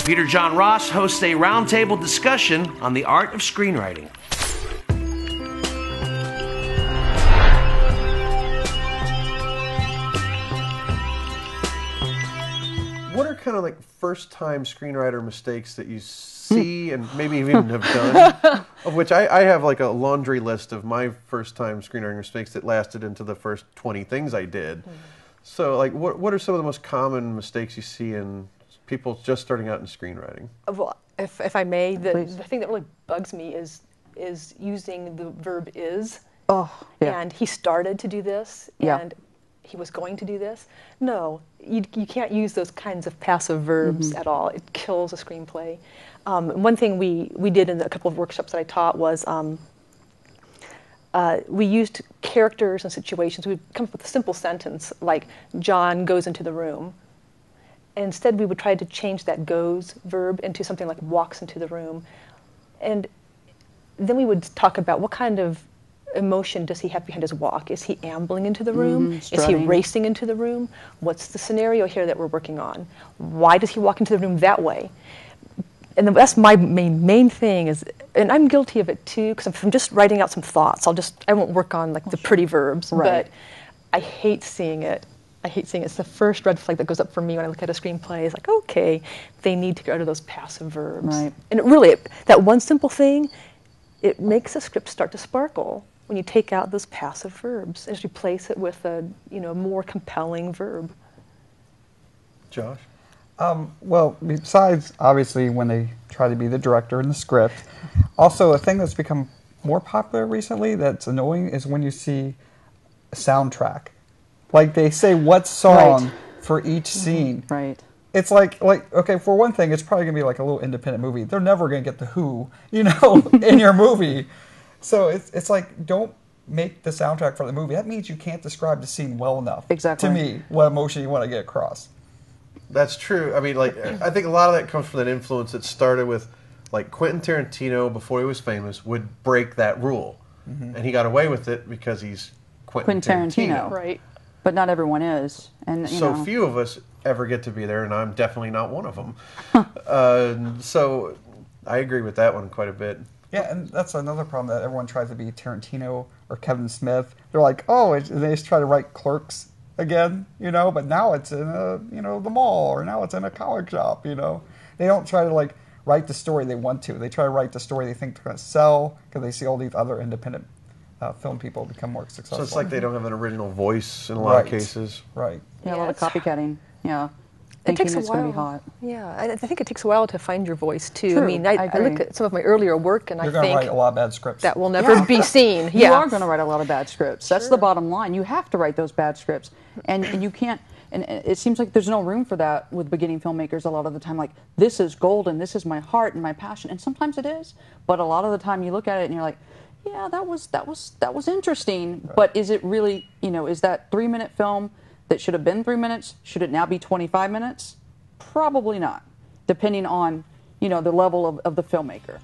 Peter John Ross hosts a roundtable discussion on the art of screenwriting. What are kind of like first-time screenwriter mistakes that you see and maybe even have done? Of which I have like a laundry list of my first-time screenwriting mistakes that lasted into the first 20 things I did. So, like, what are some of the most common mistakes you see in people just starting out in screenwriting? Well, if I may, the thing that really bugs me is using the verb is. Oh, yeah. And he started to do this, and he was going to do this. No, you can't use those kinds of passive verbs at all. It kills a screenplay. One thing we did in a couple of workshops that I taught was we used characters and situations. We'd come up with a simple sentence like, John goes into the room. And instead, we would try to change that goes verb into something like walks into the room. And then we would talk about what kind of emotion does he have behind his walk? Is he ambling into the room? Is he racing into the room? What's the scenario here that we're working on? Why does he walk into the room that way? And that's my main thing is, and I'm guilty of it too, because I'm just writing out some thoughts. I won't work on like the pretty verbs, but I hate seeing it. I hate seeing it. It's the first red flag that goes up for me when I look at a screenplay. It's like, okay, they need to get rid of those passive verbs. Right. And it really, that one simple thing, it makes a script start to sparkle when you take out those passive verbs and just replace it with a more compelling verb. Josh? Well, besides obviously when they try to be the director in the script, also a thing that's become more popular recently that's annoying is when you see a soundtrack. Like they say what song for each scene. Right. It's like okay, for one thing, it's probably gonna be like a little independent movie. They're never gonna get the Who, in your movie. So it's like, don't make the soundtrack for the movie. That means you can't describe the scene well enough. Exactly. To me, what emotion you want to get across. That's true. I mean, like, I think a lot of that comes from that influence that started with, like, Quentin Tarantino, before he was famous, would break that rule. And he got away with it because he's Quentin Tarantino. Right. But not everyone is. And so few of us ever get to be there, and I'm definitely not one of them. So I agree with that one quite a bit. Yeah, and that's another problem that everyone tries to be Tarantino or Kevin Smith. They're like, oh, they just try to write Clerks again, but now it's in the mall, or now it's in a comic shop, They don't try to like write the story they want to. They try to write the story they think they're going to sell because they see all these other independent film people become more successful. So it's like they don't have an original voice in a lot of cases. Right. Yeah, a lot of copycatting. Yeah. It takes a it's going to while. be hot. Yeah, I think it takes a while to find your voice too. True, I mean, I look at some of my earlier work and You're I going to think write a lot of bad scripts. that will never be seen. You are going to write a lot of bad scripts. That's the bottom line. You have to write those bad scripts, and you can't. And it seems like there's no room for that with beginning filmmakers a lot of the time. Like, this is gold and this is my heart and my passion, and sometimes it is. But a lot of the time you look at it and you're like, yeah, that was interesting. Right. But is it really? Is that 3-minute film that should have been 3 minutes? Should it now be 25 minutes? Probably not, depending on the level of the filmmaker.